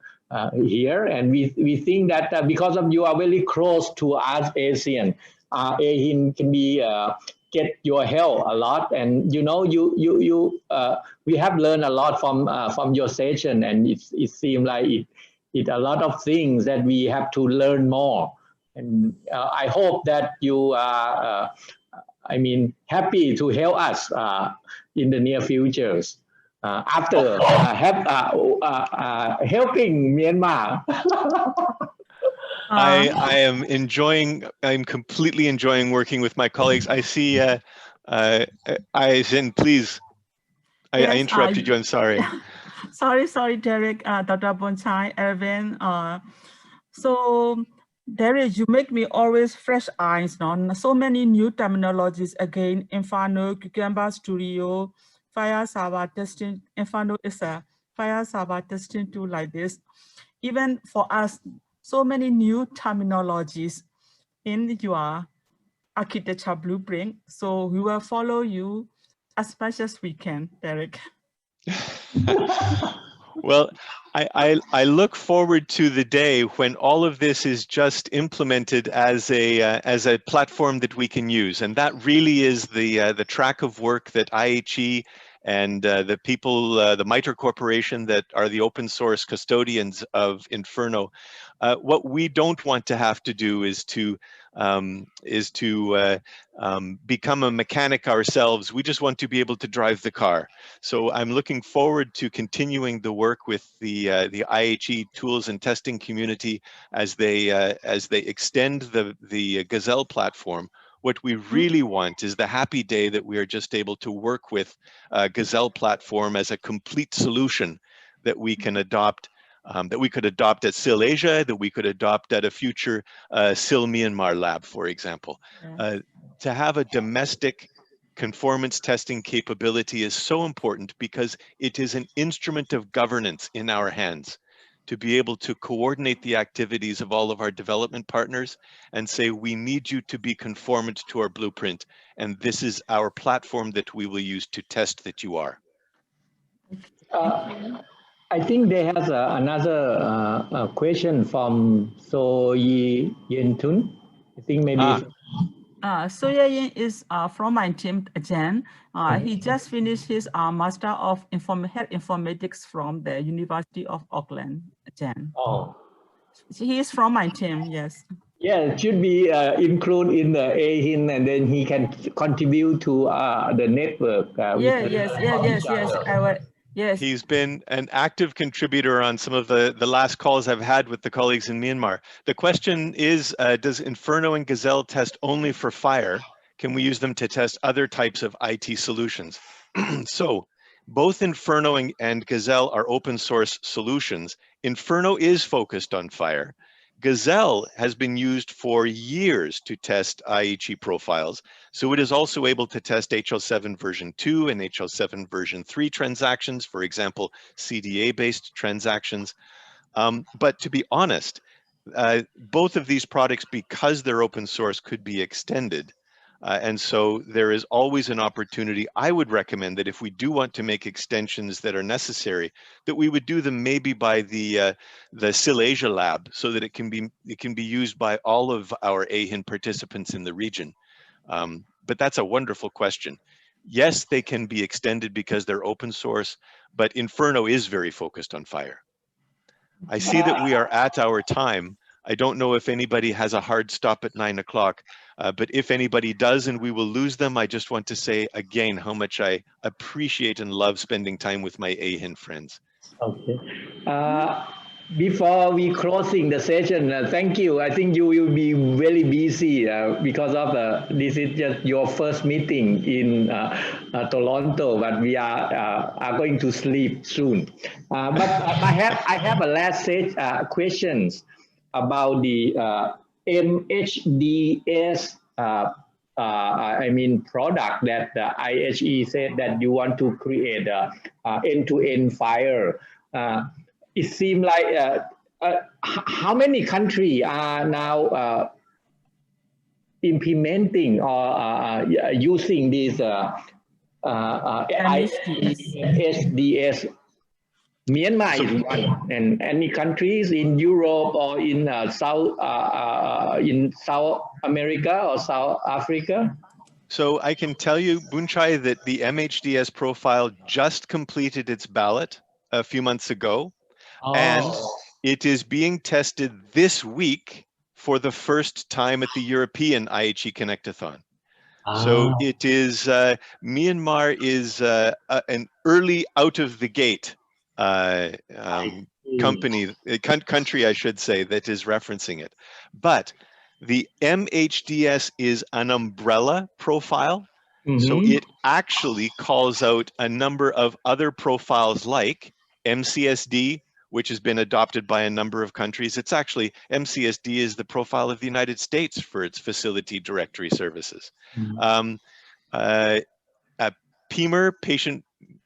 here, and we think that because of you are very close to us ASEAN, AeHIN can be get your help a lot, and we have learned a lot from your session, and it seems like it a lot of things that we have to learn more, and I hope that you are happy to help us in the near futures. After helping Myanmar. I'm completely enjoying working with my colleagues. I see, AeHIN, please. I interrupted you, I'm sorry. Sorry, Derek, Dr. Bunchai, Erwin. So, Derek, you make me always fresh eyes on so many new terminologies again. Inferno, Cucumber Studio, FHIR server testing. Inferno is a FHIR server testing tool like this. Even for us, so many new terminologies in your architecture blueprint. So we will follow you as much as we can, Derek. Well, I look forward to the day when all of this is just implemented as a platform that we can use, and that really is the track of work that IHE and the people, the MITRE Corporation, that are the open source custodians of Inferno. What we don't want to have to do is to become a mechanic ourselves. We just want to be able to drive the car. So I'm looking forward to continuing the work with the IHE tools and testing community as they extend the Gazelle platform. What we really want is the happy day that we are just able to work with Gazelle platform as a complete solution that we can adopt, that we could adopt at SIL Asia, that we could adopt at a future SIL Myanmar lab, for example. To have a domestic conformance testing capability is so important because it is an instrument of governance in our hands to be able to coordinate the activities of all of our development partners and say, we need you to be conformant to our blueprint, and this is our platform that we will use to test that you are. I think there has another question from So Yen Tun. I think maybe. So Yin is from my team, Jen. He just finished his Master of Health Informatics from the University of Auckland, Jen. Oh. He is from my team, yes. Yeah, it should be included in the AeHIN, and then he can contribute to the network. Yes. He's been an active contributor on some of the last calls I've had with the colleagues in Myanmar. The question is, does Inferno and Gazelle test only for FHIR? Can we use them to test other types of IT solutions? So both Inferno and Gazelle are open source solutions. Inferno is focused on FHIR. Gazelle has been used for years to test IHE profiles, so it is also able to test HL7 version 2 and HL7 version 3 transactions, for example, CDA-based transactions. But to be honest, both of these products, because they're open source, could be extended. And so there is always an opportunity. I would recommend that if we do want to make extensions that are necessary, that we would do them maybe by the SIL Asia lab, so that it can be used by all of our AeHIN participants in the region. But that's a wonderful question. Yes, they can be extended because they're open source, but Inferno is very focused on FHIR. I see that we are at our time. I don't know if anybody has a hard stop at 9 o'clock, but if anybody does and we will lose them, I just want to say again how much I appreciate and love spending time with my AeHIN friends. Okay. Before we closing the session, thank you. I think you will be very busy because of this is just your first meeting in Toronto, but we are going to sleep soon. But I have a last set questions about the MHDs. I mean, product that IHE said that you want to create end-to-end FHIR. It seems like how many countries are now implementing or using these SDS? Myanmar is one, and any countries in Europe or in South America or South Africa? So I can tell you, Bunchai, that the MHDS profile just completed its ballot a few months ago, and it is being tested this week for the first time at the European IHE Connectathon. So it is, Myanmar is an early out of the gate country, I should say, that is referencing it. But the MHDS is an umbrella profile. So it actually calls out a number of other profiles like MCSD, which has been adopted by a number of countries. It's actually, MCSD is the profile of the United States for its facility directory services. PMR,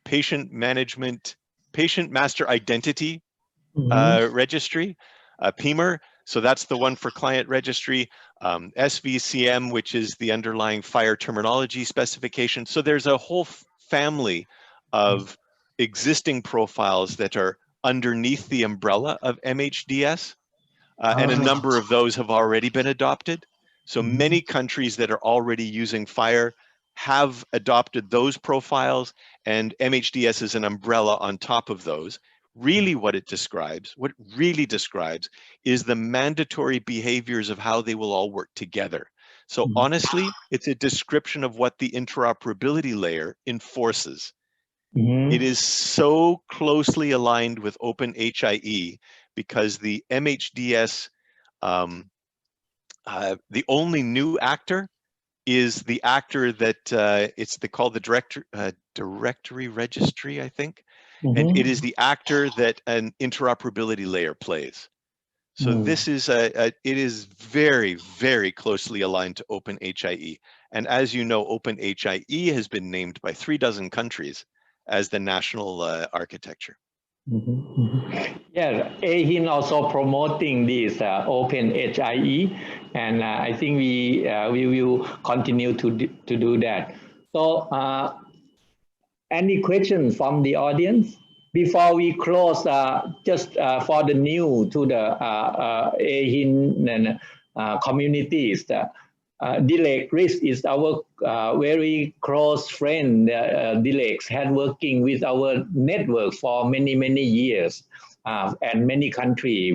patient management Patient Master Identity Registry, PMR. So that's the one for client registry. SVCM, which is the underlying FHIR terminology specification. So there's a whole family of existing profiles that are underneath the umbrella of MHDs, and a number of those have already been adopted. So many countries that are already using FHIR have adopted those profiles, and MHDs is an umbrella on top of those. Really what it really describes is the mandatory behaviors of how they will all work together. So honestly, it's a description of what the interoperability layer enforces. It is so closely aligned with OpenHIE because the MHDs, the only new actor is the actor that called the directory registry, I think. And it is the actor that an interoperability layer plays. So this is it is very, very closely aligned to OpenHIE. And as you know, OpenHIE has been named by 36 countries as the national architecture. Yeah, AeHIN also promoting this OpenHIE, and I think we will continue to do that. So, any questions from the audience before we close? Just for the new to the AeHIN and communities. Dilek Ritz is our very close friend. Dilek had working with our network for many years, and many countries.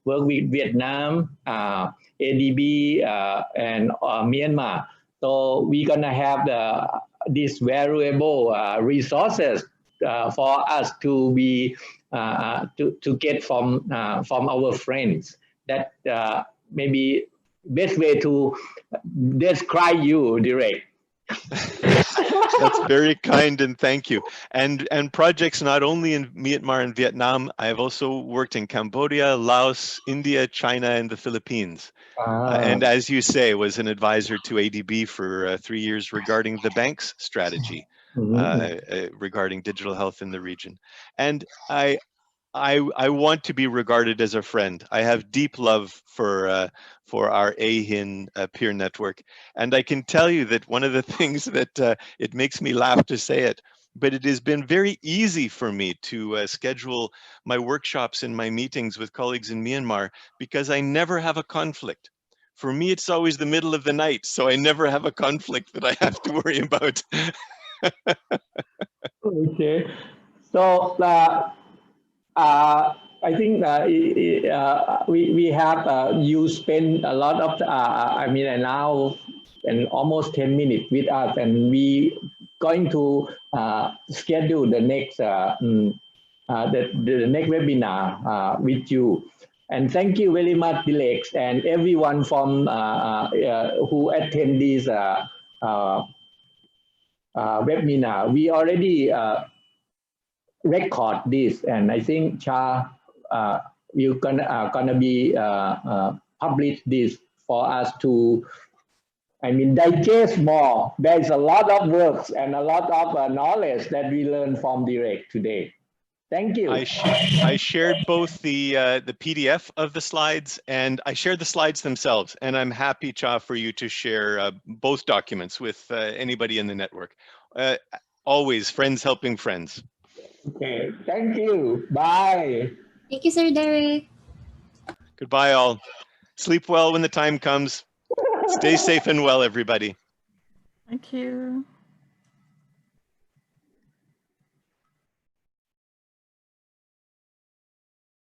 Work with Vietnam, ADB, and Myanmar. So we're gonna have these valuable resources for us to be to get from our friends. That maybe best way to describe you, Direct. That's very kind, and thank you. And projects not only in Myanmar and Vietnam, I have also worked in Cambodia, Laos, India, China, and the Philippines. And as you say, was an advisor to ADB for 3 years regarding the bank's strategy regarding digital health in the region. And I want to be regarded as a friend. I have deep love for our AeHIN peer network. And I can tell you that one of the things that it makes me laugh to say it, but it has been very easy for me to schedule my workshops and my meetings with colleagues in Myanmar because I never have a conflict. For me, it's always the middle of the night, so I never have a conflict that I have to worry about. Okay. So, I think we have you spend a lot of I mean an hour and almost 10 minutes with us, and we going to schedule the next the next webinar with you. And thank you very much, Dilek, and everyone from who attend this webinar. We already record this, and I think Cha you're gonna be publish this for us to, I mean, digest more. There's a lot of works and a lot of knowledge that we learned from Direct today. Thank you. I shared both the PDF of the slides, and I shared the slides themselves, and I'm happy, Cha, for you to share both documents with anybody in the network. Always friends helping friends. Okay, thank you. Bye. Thank you, Sir Derek. Goodbye, all. Sleep well when the time comes. Stay safe and well, everybody. Thank you.